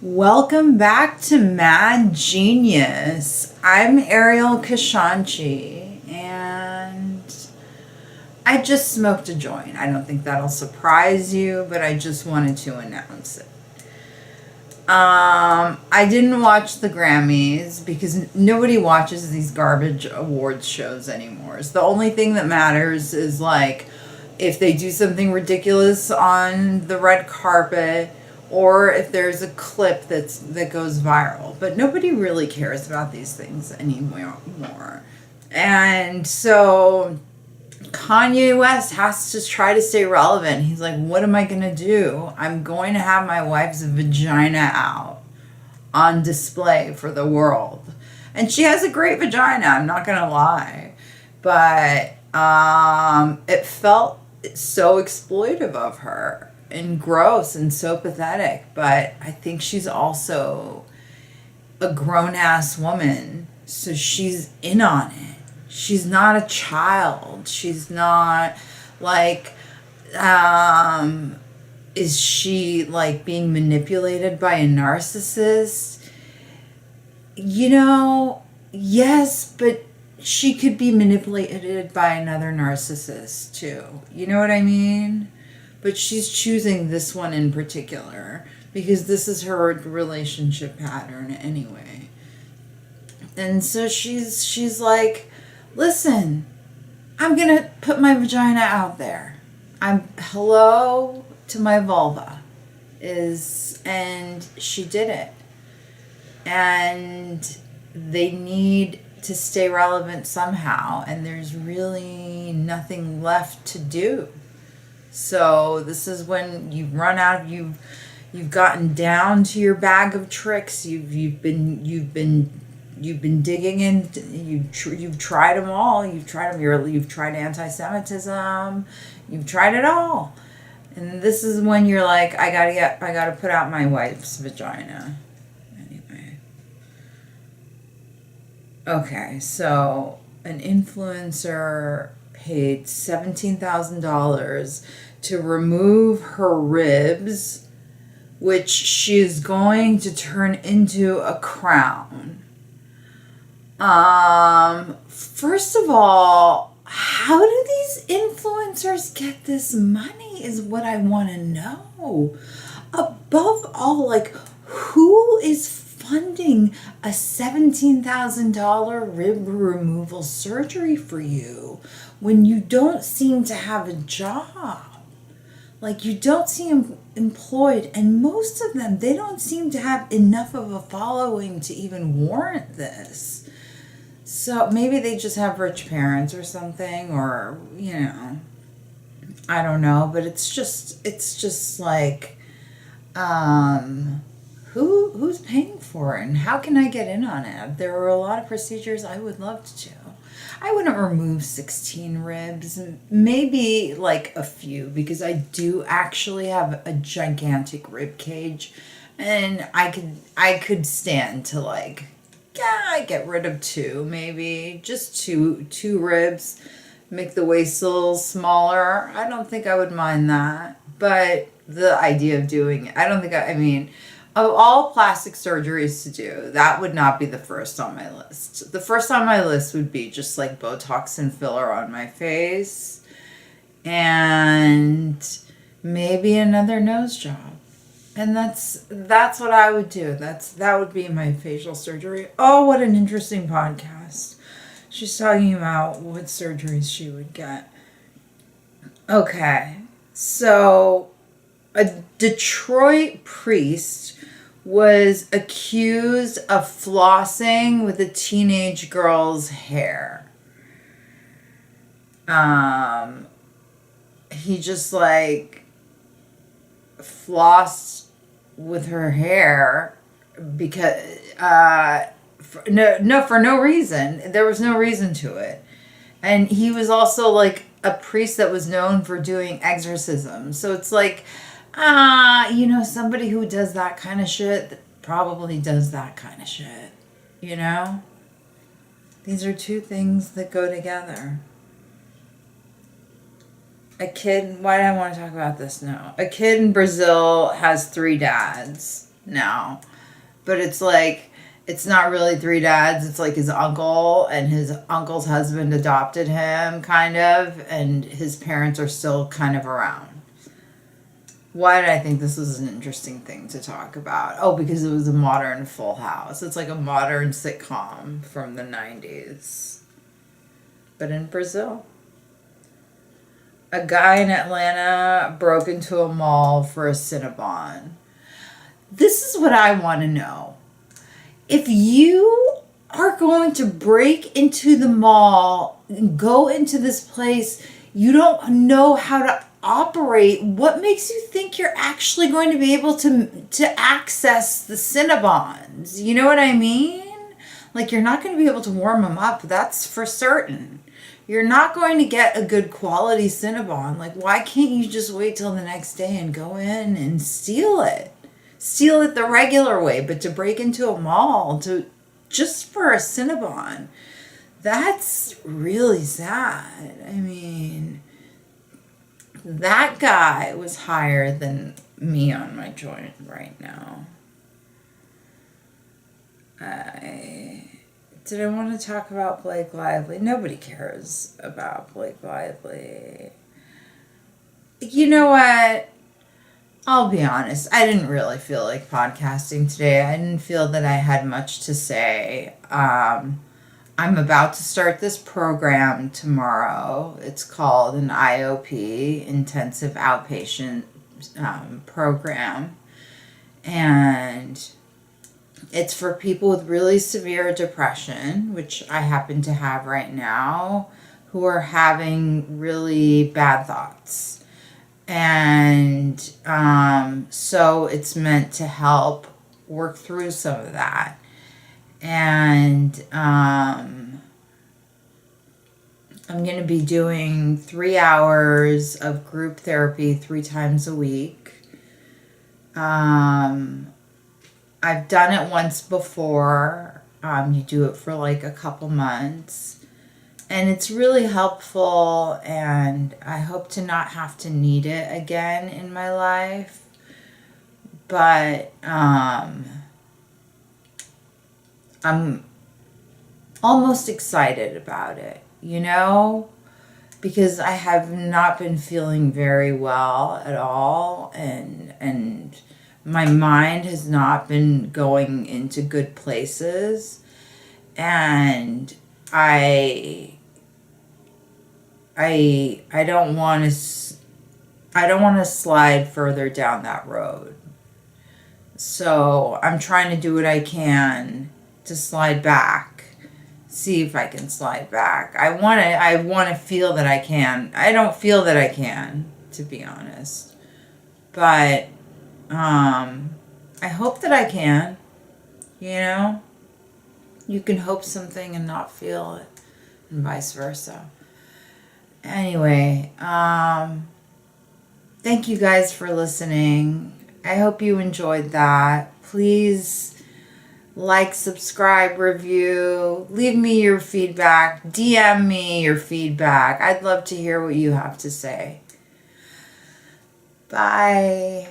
Welcome back to Mad Genius. I'm Ariel Kashanchi, and I just smoked a joint. I don't think that'll surprise you, but I just wanted to announce it. I didn't watch the Grammys because nobody watches these garbage awards shows anymore. So the only thing that matters is like if they do something ridiculous on the red carpet, or if there's a clip that goes viral. But nobody really cares about these things anymore. And so Kanye West has to try to stay relevant. He's like, what am I going to do? I'm going to have my wife's vagina out on display for the world. And she has a great vagina, I'm not going to lie. But it felt so exploitive of her and gross and so pathetic. But I think she's also a grown-ass woman, so she's in on it. She's not a child. She's not like, is she like being manipulated by a narcissist? Yes, but she could be manipulated by another narcissist too. You know what I mean? But she's choosing this one in particular because this is her relationship pattern anyway. And so she's like, listen, I'm going to put my vagina out there. Hello to my vulva. And she did it. And they need to stay relevant somehow, and there's really nothing left to do. So this is when you've run out. You've gotten down to your bag of tricks. You've been digging in. You've tried them all. You've tried them. You've tried anti-Semitism. You've tried it all. And this is when you're like, I gotta put out my wife's vagina. Anyway. Okay, so an influencer paid $17,000 to remove her ribs, which she is going to turn into a crown. First of all, how do these influencers get this money is what I want to know. Above all, like, who is funding a $17,000 rib removal surgery for you when you don't seem to have a job? Like, you don't seem employed, and most of them, they don't seem to have enough of a following to even warrant this. So maybe they just have rich parents or something, or, I don't know, but it's just like, who's paying for it, and how can I get in on it? There are a lot of procedures I would love to do. I wouldn't remove 16 ribs, maybe like a few, because I do actually have a gigantic rib cage, and I could stand to I get rid of two, maybe just two ribs, make the waist a little smaller. I don't think I would mind that, but the idea of doing it, of all plastic surgeries to do, that would not be the first on my list. The first on my list would be just like Botox and filler on my face, and maybe another nose job. And that's what I would do. That would be my facial surgery. Oh, what an interesting podcast. She's talking about what surgeries she would get. Okay, so a Detroit priest was accused of flossing with a teenage girl's hair. He just flossed with her hair because for no reason. There was no reason to it. And he was also a priest that was known for doing exorcisms. So it's somebody who does that kind of shit probably does that kind of shit. These are two things that go together. Why do I want to talk about this now? A kid in Brazil has 3 dads. now. But it's like, it's not really three dads. It's like his uncle, and his uncle's husband adopted him, kind of, and his parents are still kind of around. Why did I think this was an interesting thing to talk about? Oh, because it was a modern Full House. It's like a modern sitcom from the 90s. But in Brazil. A guy in Atlanta broke into a mall for a Cinnabon. This is what I want to know. If you are going to break into the mall and go into this place, you don't know how to operate. What makes you think you're actually going to be able to access the Cinnabons? You know what I mean? Like, you're not going to be able to warm them up. That's for certain. You're not going to get a good quality Cinnabon. Like, why can't you just wait till the next day and go in and steal it? Steal it the regular way, but to break into a mall just for a Cinnabon, that's really sad. I mean, that guy was higher than me on my joint right now. Did I want to talk about Blake Lively? Nobody cares about Blake Lively. You know what? I'll be honest. I didn't really feel like podcasting today. I didn't feel that I had much to say. I'm about to start this program tomorrow. It's called an IOP, Intensive Outpatient Program. And it's for people with really severe depression, which I happen to have right now, who are having really bad thoughts. And so it's meant to help work through some of that. And I'm going to be doing 3 hours of group therapy 3 times a week. I've done it once before. You do it for like a couple months. And it's really helpful, and I hope to not have to need it again in my life. But I'm almost excited about it, you know? Because I have not been feeling very well at all, and my mind has not been going into good places. And I don't want to slide further down that road. So I'm trying to do what I can to slide back. See if I can slide back. I want to feel that I can. I don't feel that I can, to be honest. But I hope that I can. You know? You can hope something and not feel it, and vice versa. Anyway, thank you guys for listening. I hope you enjoyed that. Please like, subscribe, review, leave me your feedback, DM me your feedback. I'd love to hear what you have to say. Bye.